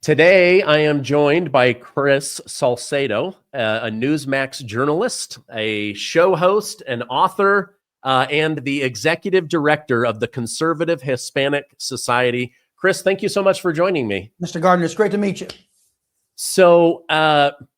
Today, I am joined by Chris Salcedo, a Newsmax journalist, a show host, an author, and the executive director of the Conservative Hispanic Society. Chris, thank you so much for joining me. Mr. Gardner, it's great to meet you. So,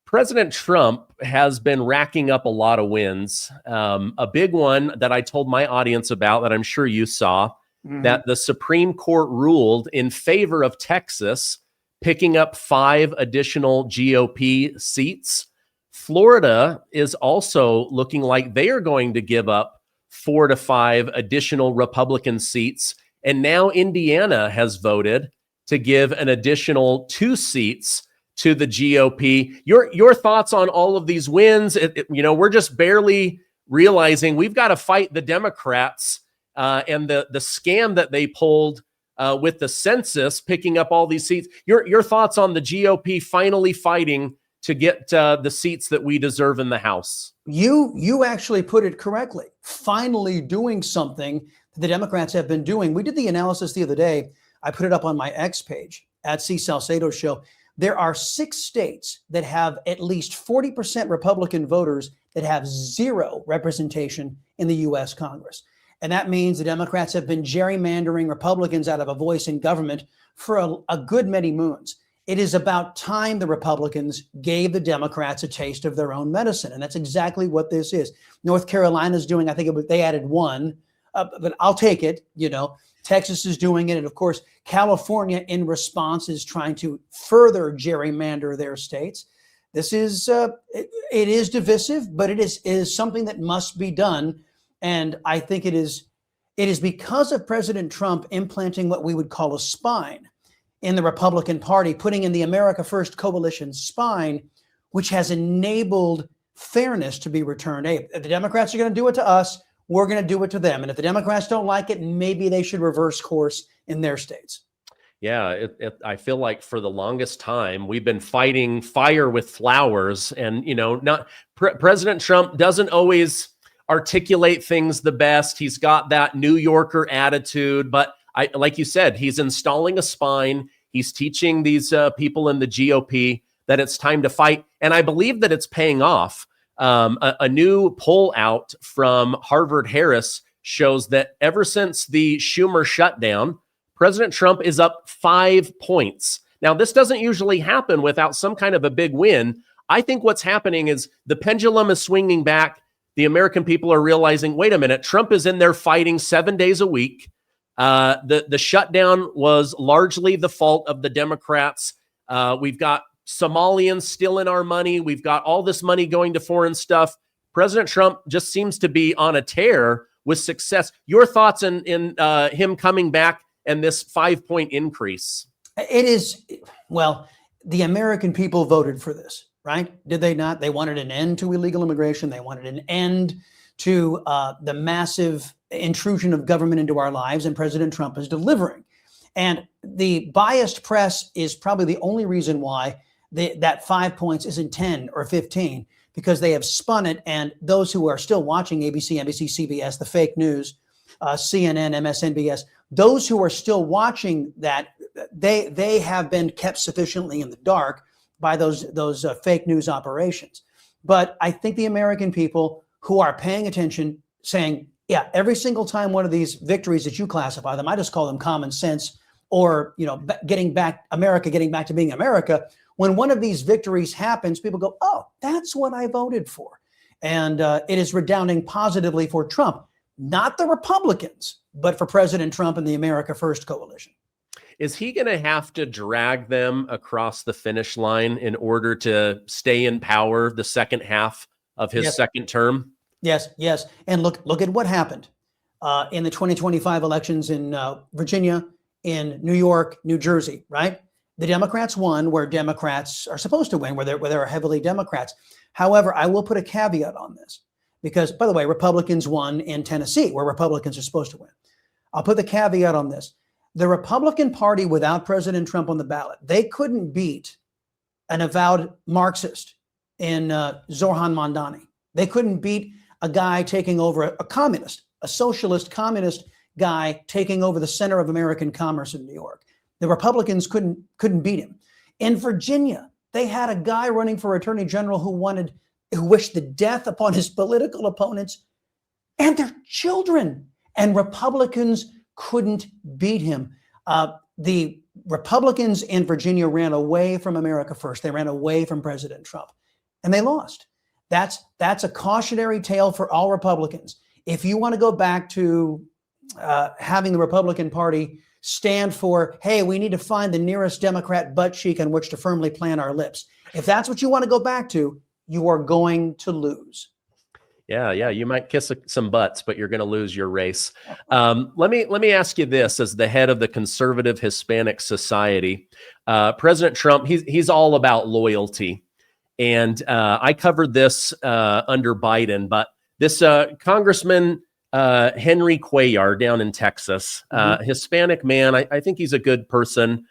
President Trump has been racking up a lot of wins. A big one that I told my audience about that I'm sure you saw, that the Supreme Court ruled in favor of Texas, picking up 5 additional GOP seats. Florida is also looking like they are going to give up 4 to 5 additional Republican seats. And now Indiana has voted to give an additional 2 seats to the GOP. Your thoughts on all of these wins? We're just barely realizing we've got to fight the Democrats and the scam that they pulled with the census, picking up all these seats. Your thoughts on the GOP finally fighting to get the seats that we deserve in the House? You actually put it correctly. Finally doing something that the Democrats have been doing. We did the analysis the other day. I put it up on my X page at C. Salcedo Show. There are 6 states that have at least 40% Republican voters that have 0 representation in the U.S. Congress. And that means the Democrats have been gerrymandering Republicans out of a voice in government for a good many moons. It is about time the Republicans gave the Democrats a taste of their own medicine. And that's exactly what this is. North Carolina's doing, I think they added 1, but I'll take it. Texas is doing it. And of course, California in response is trying to further gerrymander their states. This is, it is divisive, but it is something that must be done. And I think it is because of President Trump implanting what we would call a spine in the Republican Party, putting in the America First coalition spine, which has enabled fairness to be returned. Hey, if the Democrats are going to do it to us, we're going to do it to them. And if the Democrats don't like it, maybe they should reverse course in their states. Yeah, I feel like for the longest time, we've been fighting fire with flowers. And, President Trump doesn't always articulate things the best. He's got that New Yorker attitude, but like you said, he's installing a spine. He's teaching these people in the GOP that it's time to fight. And I believe that it's paying off. A new poll out from Harvard-Harris shows that ever since the Schumer shutdown, President Trump is up 5 points. Now, this doesn't usually happen without some kind of a big win. I think what's happening is the pendulum is swinging back. The American people are realizing, wait a minute, Trump is in there fighting 7 days a week. The shutdown was largely the fault of the Democrats. We've got Somalians still in our money. We've got all this money going to foreign stuff. President Trump just seems to be on a tear with success. Your thoughts in him coming back and this 5-point increase? It is, well, the American people voted for this. Right? Did they not? They wanted an end to illegal immigration. They wanted an end to the massive intrusion of government into our lives, and President Trump is delivering. And the biased press is probably the only reason why that 5 points isn't 10 or 15, because they have spun it. And those who are still watching ABC, NBC, CBS, the fake news, CNN, MSNBS, those who are still watching that, they have been kept sufficiently in the dark by those fake news operations. But I think the American people who are paying attention, saying, yeah, every single time one of these victories that you classify them, I just call them common sense, or getting back to being America. When one of these victories happens, people go, oh, that's what I voted for. And it is redounding positively for Trump, not the Republicans, but for President Trump and the America First coalition. Is he going to have to drag them across the finish line in order to stay in power the second half of his second term? Yes. And look at what happened in the 2025 elections in Virginia, in New York, New Jersey, right? The Democrats won where Democrats are supposed to win, where there are heavily Democrats. However, I will put a caveat on this because, by the way, Republicans won in Tennessee where Republicans are supposed to win. I'll put the caveat on this. The Republican Party without President Trump on the ballot, they couldn't beat an avowed Marxist in Zoran Mondani. They couldn't beat a guy taking over a communist, a socialist communist guy taking over the center of American commerce in New York. The Republicans couldn't beat him. In Virginia, they had a guy running for attorney general who wished the death upon his political opponents and their children. And Republicans couldn't beat him. The Republicans in Virginia ran away from America First. They ran away from President Trump, and they lost. That's a cautionary tale for all Republicans. If you want to go back to having the Republican Party stand for, hey, we need to find the nearest Democrat butt cheek on which to firmly plant our lips. If that's what you want to go back to, you are going to lose. Yeah, you might kiss some butts, but you're going to lose your race. Let me ask you this: as the head of the Conservative Hispanic Society, President Trump, he's all about loyalty, and I covered this under Biden. But this Congressman Henry Cuellar down in Texas, Hispanic man, I think he's a good person.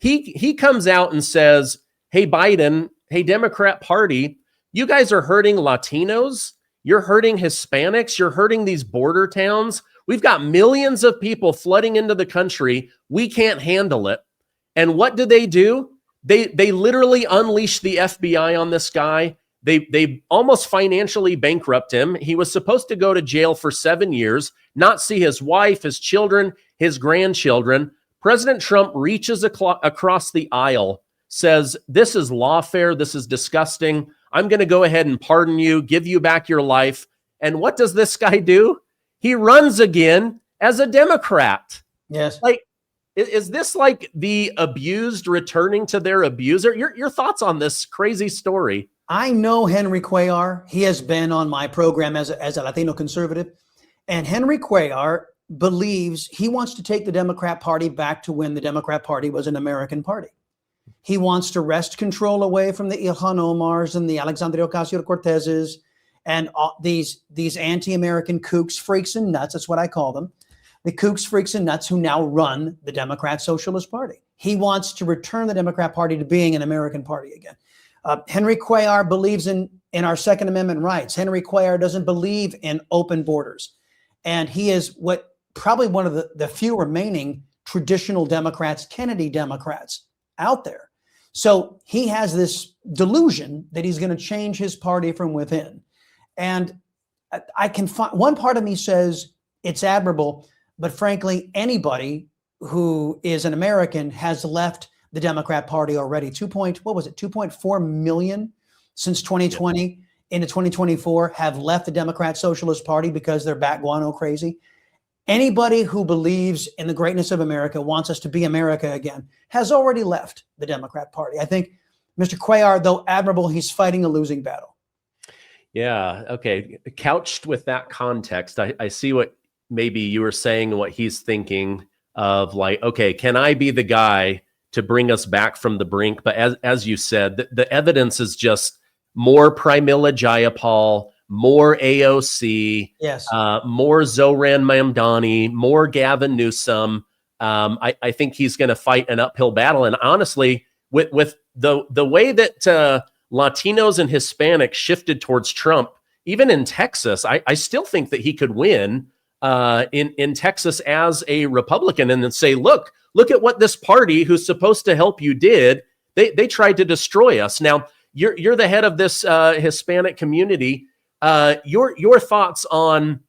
He comes out and says, "Hey Biden, hey Democrat Party, you guys are hurting Latinos. You're hurting Hispanics. You're hurting these border towns. We've got millions of people flooding into the country. We can't handle it." And what do? They literally unleash the FBI on this guy. They almost financially bankrupt him. He was supposed to go to jail for 7 years, not see his wife, his children, his grandchildren. President Trump reaches across the aisle, says, "This is lawfare. This is disgusting. I'm going to go ahead and pardon you, give you back your life." And what does this guy do? He runs again as a Democrat. Yes. Like, is this like the abused returning to their abuser? Your thoughts on this crazy story? I know Henry Cuellar. He has been on my program as a Latino conservative. And Henry Cuellar believes he wants to take the Democrat Party back to when the Democrat Party was an American party. He wants to wrest control away from the Ilhan Omars and the Alexandria Ocasio-Cortezes and these anti-American kooks, freaks, and nuts. That's what I call them. The kooks, freaks, and nuts who now run the Democrat Socialist Party. He wants to return the Democrat Party to being an American party again. Henry Cuellar believes in our Second Amendment rights. Henry Cuellar doesn't believe in open borders. And he is probably one of the few remaining traditional Democrats, Kennedy Democrats out there. So he has this delusion that he's going to change his party from within. And I can find one part of me says it's admirable, but frankly, anybody who is an American has left the Democrat Party already. 2.4 million since 2020 into 2024 have left the Democrat Socialist Party because they're bat guano crazy. Anybody who believes in the greatness of America, wants us to be America again, has already left the Democrat Party. I think Mr. Cuellar, though admirable, he's fighting a losing battle. Yeah. Okay. Couched with that context, I see what maybe you were saying and what he's thinking of, like, okay, can I be the guy to bring us back from the brink? But as you said, the evidence is just more Pramila Jayapal, more AOC, yes, more Zoran Mamdani, more Gavin Newsom. I think he's going to fight an uphill battle. And honestly, with the way that Latinos and Hispanics shifted towards Trump, even in Texas, I still think that he could win in Texas as a Republican, and then say, look at what this party who's supposed to help you did. They tried to destroy us. Now, you're the head of this Hispanic community. Your thoughts on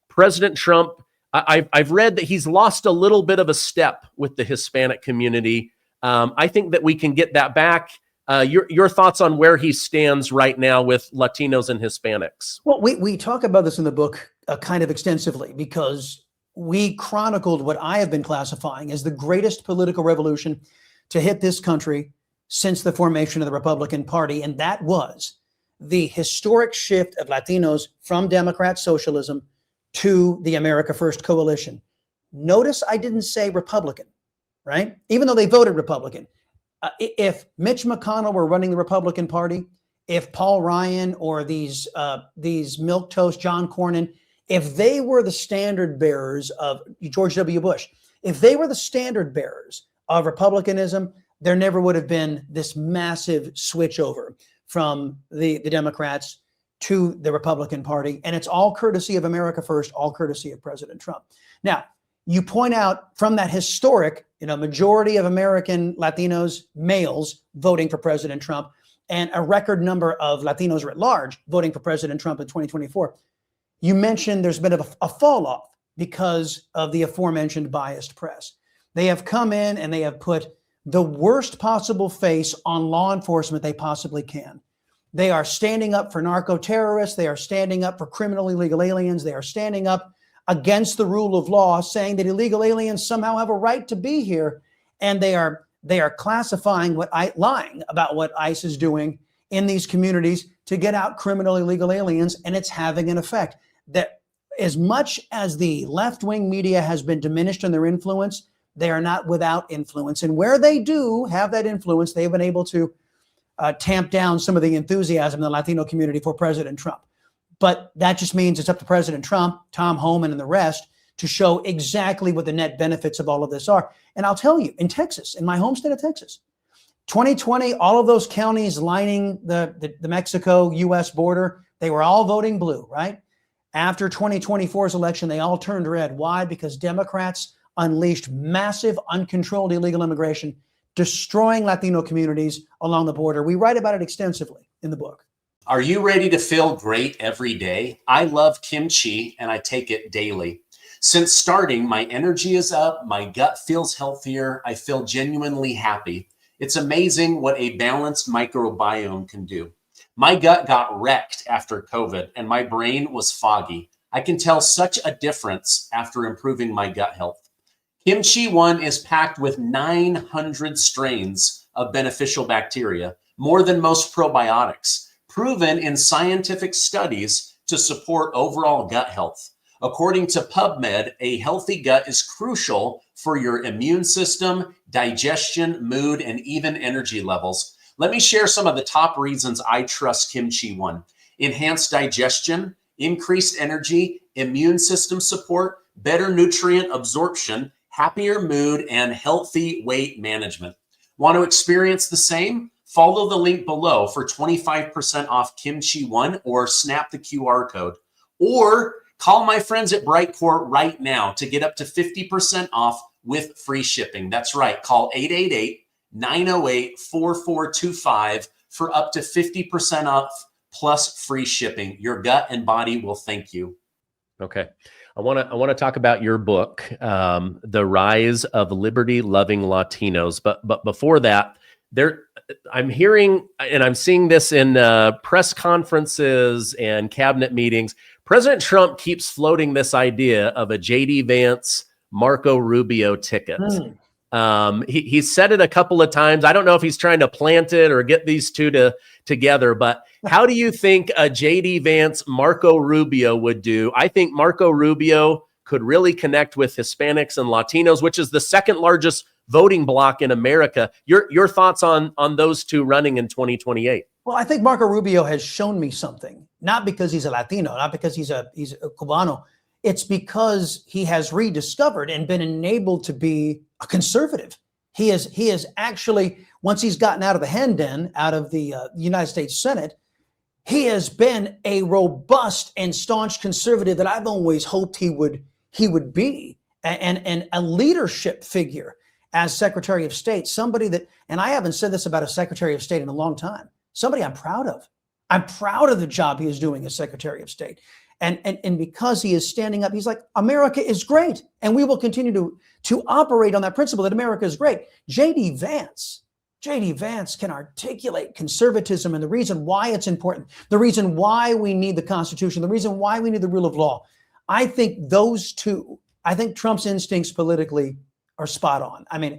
President Trump? I've read that he's lost a little bit of a step with the Hispanic community. I think that we can get that back. Your thoughts on where he stands right now with Latinos and Hispanics? Well, we talk about this in the book kind of extensively because we chronicled what I have been classifying as the greatest political revolution to hit this country since the formation of the Republican Party. And that was the historic shift of Latinos from Democrat socialism to the America First coalition. Notice I didn't say Republican, right? Even though they voted Republican. If Mitch McConnell were running the Republican Party, if Paul Ryan or these milquetoast John Cornyn, if they were the standard bearers of George W. Bush, if they were the standard bearers of republicanism, there never would have been this massive switchover from the Democrats to the Republican Party. And it's all courtesy of America First, all courtesy of President Trump. Now, you point out from that historic majority of American Latinos, males, voting for President Trump, and a record number of Latinos writ large voting for President Trump in 2024. You mentioned there's been a fall off because of the aforementioned biased press. They have come in and they have put the worst possible face on law enforcement they possibly can. They are standing up for narco-terrorists. They are standing up for criminal illegal aliens. They are standing up against the rule of law, saying that illegal aliens somehow have a right to be here. And they are classifying lying about what ICE is doing in these communities to get out criminal illegal aliens. And it's having an effect. That as much as the left-wing media has been diminished in their influence, they are not without influence. And where they do have that influence, they've been able to tamp down some of the enthusiasm in the Latino community for President Trump. But that just means it's up to President Trump, Tom Homan, and the rest to show exactly what the net benefits of all of this are. And I'll tell you, in Texas, in my home state of Texas, 2020, all of those counties lining the Mexico-U.S. border, they were all voting blue, right? After 2024's election, they all turned red. Why? Because Democrats unleashed massive, uncontrolled illegal immigration, destroying Latino communities along the border. We write about it extensively in the book. Are you ready to feel great every day? I love kimchi and I take it daily. Since starting, my energy is up, my gut feels healthier, I feel genuinely happy. It's amazing what a balanced microbiome can do. My gut got wrecked after COVID and my brain was foggy. I can tell such a difference after improving my gut health. Kimchi One is packed with 900 strains of beneficial bacteria, more than most probiotics, proven in scientific studies to support overall gut health. According to PubMed, a healthy gut is crucial for your immune system, digestion, mood, and even energy levels. Let me share some of the top reasons I trust Kimchi One. Enhanced digestion, increased energy, immune system support, better nutrient absorption, happier mood, and healthy weight management. Want to experience the same? Follow the link below for 25% off Kimchi One or snap the QR code. Or call my friends at Brightcore right now to get up to 50% off with free shipping. That's right. Call 888-908-4425 for up to 50% off plus free shipping. Your gut and body will thank you. Okay. I want to talk about your book, The Rise of Liberty-Loving Latinos. But before that, I'm hearing and I'm seeing this in press conferences and cabinet meetings. President Trump keeps floating this idea of a J.D. Vance, Marco Rubio ticket. He said it a couple of times. I don't know if he's trying to plant it or get these two together, but how do you think a J.D. Vance, Marco Rubio would do? I think Marco Rubio could really connect with Hispanics and Latinos, which is the second largest voting bloc in America. Your thoughts on those two running in 2028? Well, I think Marco Rubio has shown me something, not because he's a Latino, not because he's a Cubano. It's because he has rediscovered and been enabled to be a conservative. He is actually, once he's gotten out of the hen den, out of the United States Senate, he has been a robust and staunch conservative that I've always hoped he would be, and a leadership figure as Secretary of State, somebody that, and I haven't said this about a Secretary of State in a long time, somebody I'm proud of. I'm proud of the job he is doing as Secretary of State. And because he is standing up, he's like, America is great. And we will continue to operate on that principle that America is great. J.D. Vance can articulate conservatism and the reason why it's important, the reason why we need the Constitution, the reason why we need the rule of law. I think those two, I think Trump's instincts politically are spot on. I mean,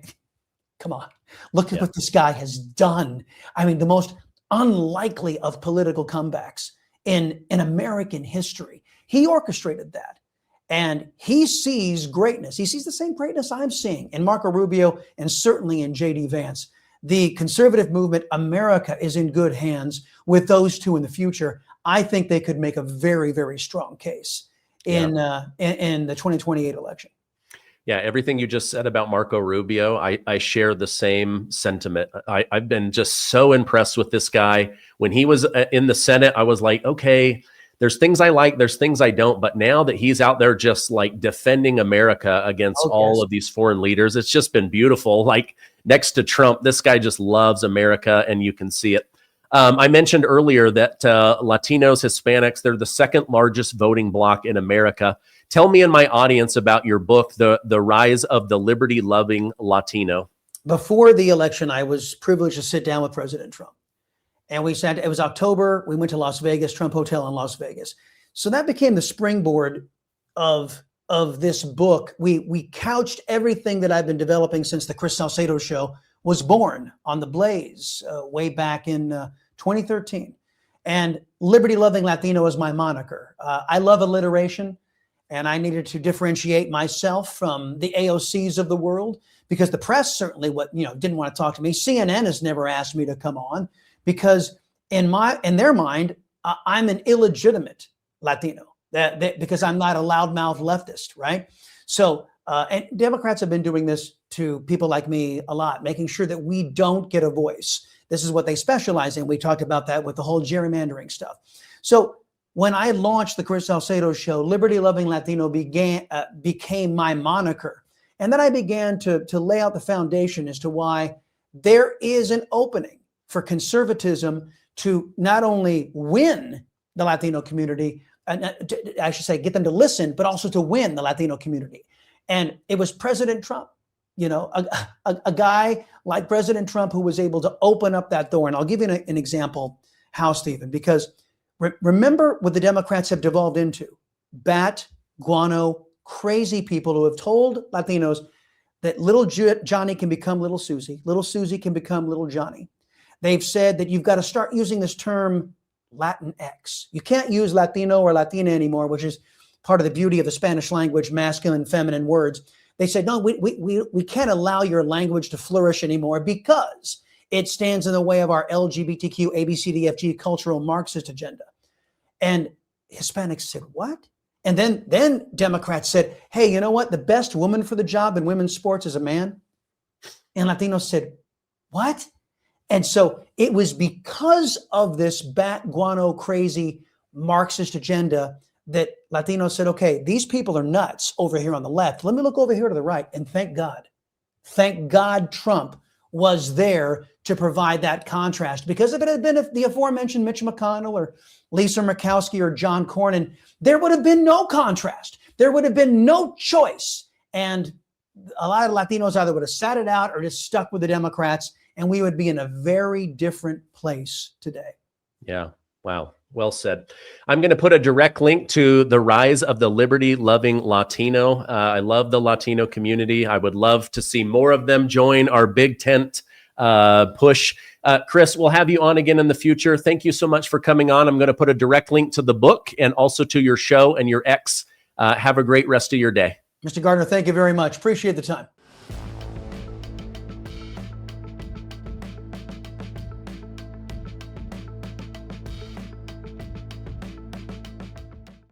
come on, look at what this guy has done. I mean, the most unlikely of political comebacks in American history. He orchestrated that. And he sees greatness. He sees the same greatness I'm seeing in Marco Rubio and certainly in J.D. Vance. The conservative movement, America, is in good hands with those two in the future. I think they could make a very, very strong case in the 2028 election. Yeah, everything you just said about Marco Rubio, I share the same sentiment. I've been just so impressed with this guy. When he was in the Senate, I was like, okay, there's things I like, there's things I don't, but now that he's out there just like defending America against all of these foreign leaders, it's just been beautiful. Like next to Trump, this guy just loves America, and you can see it. I mentioned earlier that Latinos, Hispanics, they're the second largest voting bloc in America. Tell me and my audience about your book, The Rise of the Liberty-Loving Latino. Before the election, I was privileged to sit down with President Trump. And we sat, it was October, we went to Las Vegas, Trump Hotel in Las Vegas. So that became the springboard of this book. We couched everything that I've been developing since the Chris Salcedo show was born on the Blaze way back in 2013. And Liberty Loving Latino is my moniker. I love alliteration, and I needed to differentiate myself from the AOCs of the world, because the press certainly didn't want to talk to me. CNN has never asked me to come on, because in their mind, I'm an illegitimate Latino, because I'm not a loudmouth leftist, right? So, and Democrats have been doing this to people like me a lot, making sure that we don't get a voice. This is what they specialize in. We talked about that with the whole gerrymandering stuff. So when I launched the Chris Salcedo show, Liberty Loving Latino became my moniker. And then I began to lay out the foundation as to why there is an opening for conservatism to not only win the Latino community, I should say get them to listen, but also to win the Latino community. And it was President Trump, a guy like President Trump who was able to open up that door. And I'll give you an example how, Stephen, because remember what the Democrats have devolved into: bat, guano, crazy people who have told Latinos that little Johnny can become little Susie can become little Johnny. They've said that you've got to start using this term Latinx. You can't use Latino or Latina anymore, which is part of the beauty of the Spanish language, masculine, feminine words. They said, no, we can't allow your language to flourish anymore because it stands in the way of our LGBTQ, ABCDFG cultural Marxist agenda. And Hispanics said, what? And then Democrats said, hey, you know what? The best woman for the job in women's sports is a man. And Latinos said, what? And so it was because of this bat guano crazy Marxist agenda that Latinos said, okay, these people are nuts over here on the left. Let me look over here to the right. And thank God Trump was there to provide that contrast. Because if it had been the aforementioned Mitch McConnell or Lisa Murkowski or John Cornyn, there would have been no contrast. There would have been no choice. And a lot of Latinos either would have sat it out or just stuck with the Democrats, and we would be in a very different place today. Yeah. Wow. Well said. I'm going to put a direct link to The Rise of the Liberty-Loving Latino. I love the Latino community. I would love to see more of them join our big tent push. Chris, we'll have you on again in the future. Thank you so much for coming on. I'm going to put a direct link to the book and also to your show and your ex. Have a great rest of your day. Mr. Gardner, thank you very much. Appreciate the time.